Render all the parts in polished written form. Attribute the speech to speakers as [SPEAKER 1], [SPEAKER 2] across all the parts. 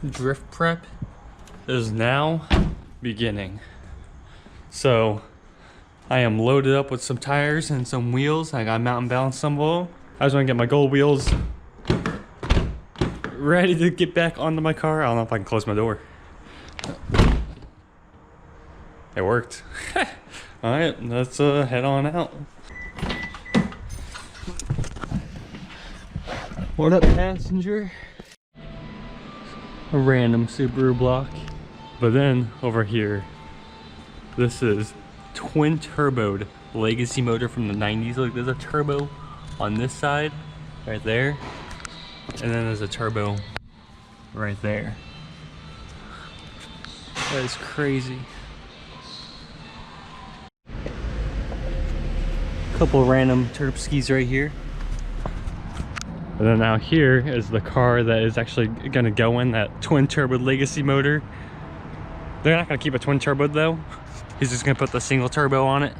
[SPEAKER 1] drift prep is now beginning. So I am loaded up with some tires and some wheels. I got mountain balance symbol. I just want to get my gold wheels ready to get back onto my car. I don't know if I can close my door. It worked. All right, let's head on out. What up, passenger? A random Subaru block. But then over here, this is twin turboed legacy motor from the 90s. Look, there's a turbo on this side right there, and then there's a turbo right there. That is crazy. Couple random Terpskis right here. And then out here is the car that is actually gonna go in that twin turbo legacy motor. They're not gonna keep a twin turbo though. He's just gonna put the single turbo on it,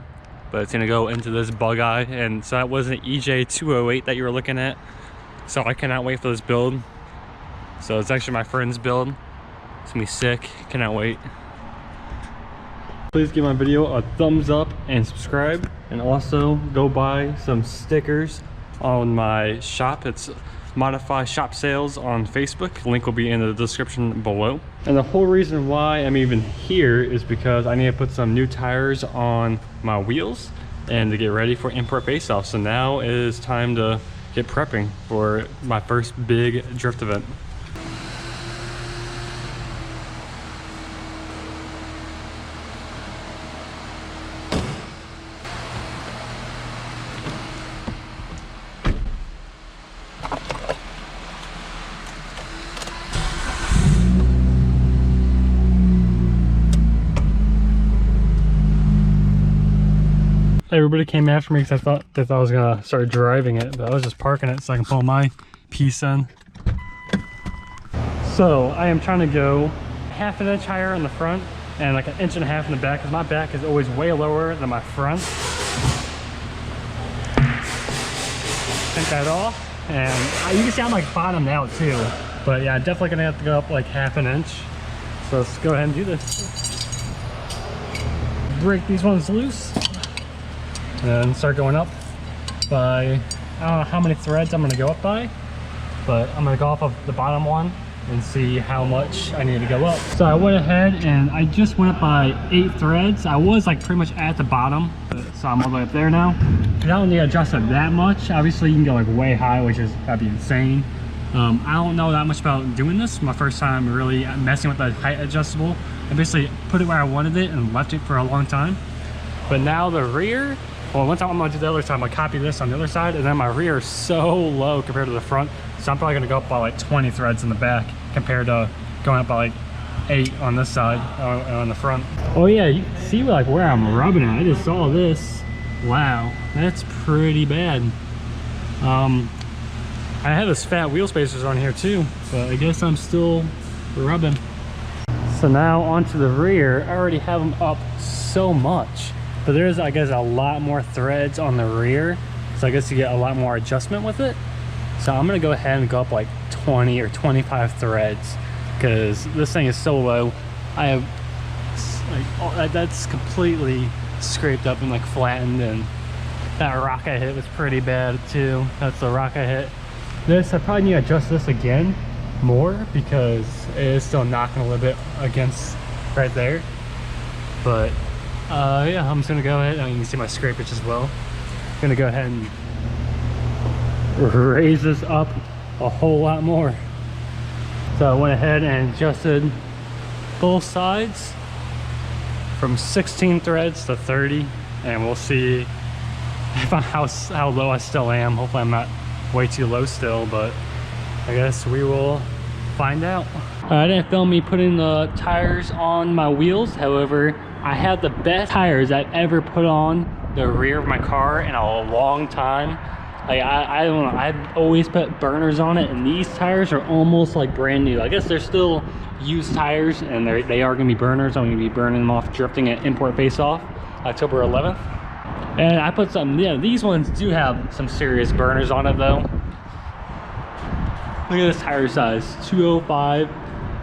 [SPEAKER 1] but it's gonna go into this bugeye. And so that was an EJ208 that you were looking at. So I cannot wait for this build. So it's actually my friend's build. It's gonna be sick, cannot wait. Please give my video a thumbs up and subscribe, and also go buy some stickers on my shop. It's Modify Shop Sales on Facebook. Link will be in the description below. And the whole reason why I'm even here is because I need to put some new tires on my wheels and to get ready for import face-off. So now it is time to get prepping for my first big drift event. Everybody came after me because they thought I was gonna start driving it, but I was just parking it so I can pull my piece in. So I am trying to go 1/2 inch higher in the front and like 1.5 inches in the back, because my back is always way lower than my front. Take that off, and you can see I'm like bottomed out too. But yeah, I'm definitely gonna have to go up like 1/2 inch. So let's go ahead and do this. Break these ones loose. And start going up by, I don't know how many threads I'm going to go up by, but I'm going to go off of the bottom one and see how much I need to go up. So I went ahead and I just went up by 8 threads. I was like pretty much at the bottom, so I'm all the way up there now. I don't need to adjust it that much. Obviously you can go like way high, which is that'd be insane. I don't know that much about doing this. My first time really messing with the height adjustable. I basically put it where I wanted it and left it for a long time. But now the rear, well, one time I'm gonna do the other side, I'm gonna copy this on the other side, and then my rear is so low compared to the front. So I'm probably gonna go up by like 20 threads in the back compared to going up by like 8 on this side, on the front. Oh yeah, you can see like where I'm rubbing it. I just saw this. Wow, that's pretty bad. I have this fat wheel spacers on here too, but I guess I'm still rubbing. So now onto the rear, I already have them up so much. But there's, I guess, a lot more threads on the rear. So I guess you get a lot more adjustment with it. So I'm gonna go ahead and go up like 20 or 25 threads, because this thing is so low. I have, like, that's completely scraped up and like flattened, and that rock I hit was pretty bad too. That's the rock I hit. This, I probably need to adjust this again more because it is still knocking a little bit against right there. But yeah, I'm just gonna go ahead, and you can see my scrapage as well. I'm gonna go ahead and raise this up a whole lot more. So I went ahead and adjusted both sides from 16 threads to 30, and we'll see if how low I still am. Hopefully I'm not way too low still, but I guess we will find out. I didn't film me putting the tires on my wheels. However, I have the best tires I've ever put on the rear of my car in a long time. Like I don't know, I've always put burners on it, and these tires are almost like brand new. I guess they're still used tires, and they are gonna be burners. I'm gonna be burning them off drifting at Import Face Off October 11th. And I put some, yeah, these ones do have some serious burners on it though. Look at this tire size, 205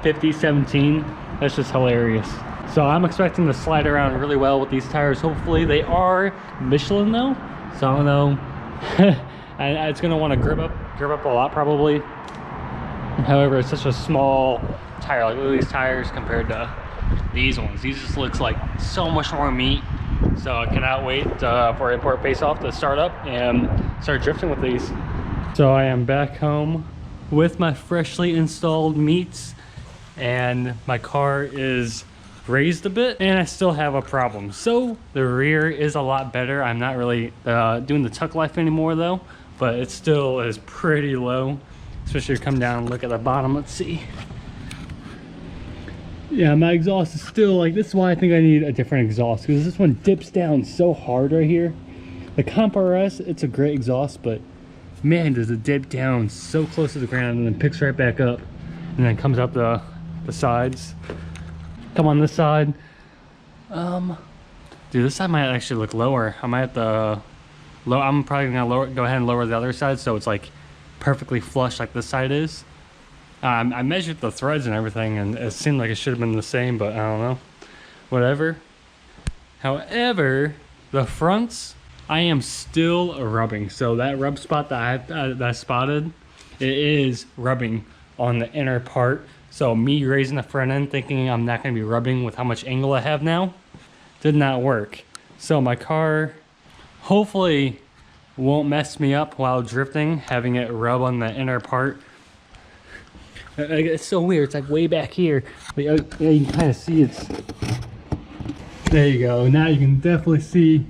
[SPEAKER 1] 50-17. That's just hilarious. So I'm expecting to slide around really well with these tires. Hopefully they are Michelin though, so I don't know. It's gonna want to grip up a lot probably. However, it's such a small tire. Like, look at these tires compared to these ones. These just looks like so much more meat. So I cannot wait for import face-off to start up and start drifting with these. So I am back home with my freshly installed meats, and my car is raised a bit and I still have a problem. So the rear is a lot better. I'm not really doing the tuck life anymore though, but it still is pretty low, especially if you come down and look at the bottom. Let's see. Yeah, my exhaust is still like, this is why I think I need a different exhaust, because this one dips down so hard right here. The Comp RS, it's a great exhaust, but man, does it dip down so close to the ground and then picks right back up and then comes up the sides. Come on this side. Dude, this side might actually look lower. I might have to I'm probably gonna go ahead and lower the other side so it's like perfectly flush like this side is. I measured the threads and everything and it seemed like it should have been the same, but I don't know. Whatever. However, the fronts, I am still rubbing. So that rub spot that I spotted, it is rubbing on the inner part. So me raising the front end thinking I'm not going to be rubbing with how much angle I have now, did not work. So my car hopefully won't mess me up while drifting, having it rub on the inner part. It's so weird, it's like way back here. But yeah, you can kind of see it's, there you go. Now you can definitely see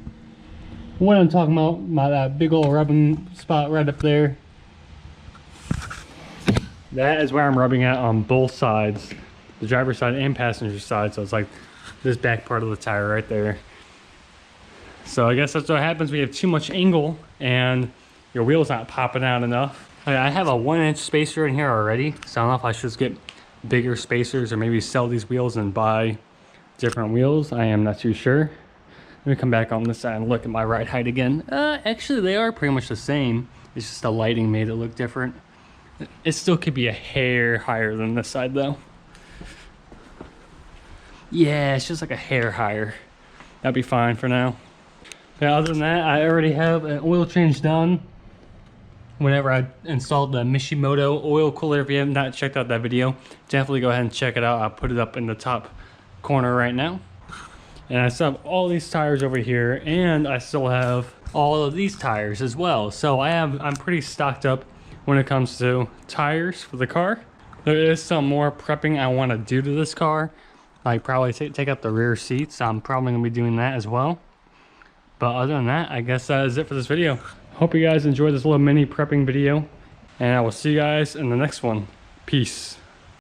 [SPEAKER 1] what I'm talking about, that big old rubbing spot right up there. That is where I'm rubbing at on both sides, the driver's side and passenger side. So it's like this back part of the tire right there. So I guess that's what happens when you have too much angle and your wheel's not popping out enough. I have a 1-inch spacer in here already, so I don't know if I should just get bigger spacers or maybe sell these wheels and buy different wheels. I am not too sure. Let me come back on this side and look at my ride height again. Actually, they are pretty much the same. It's just the lighting made it look different. It still could be a hair higher than this side though. Yeah, it's just like a hair higher. That'd be fine for now. Yeah, other than that, I already have an oil change done. Whenever I installed the Mishimoto oil cooler, if you have not checked out that video, definitely go ahead and check it out. I'll put it up in the top corner right now. And I still have all these tires over here, and I still have all of these tires as well. So I'm pretty stocked up when it comes to tires for the car. There is some more prepping I want to do to this car. Like probably take out the rear seats. I'm probably going to be doing that as well. But other than that, I guess that is it for this video. Hope you guys enjoyed this little mini prepping video, and I will see you guys in the next one. Peace.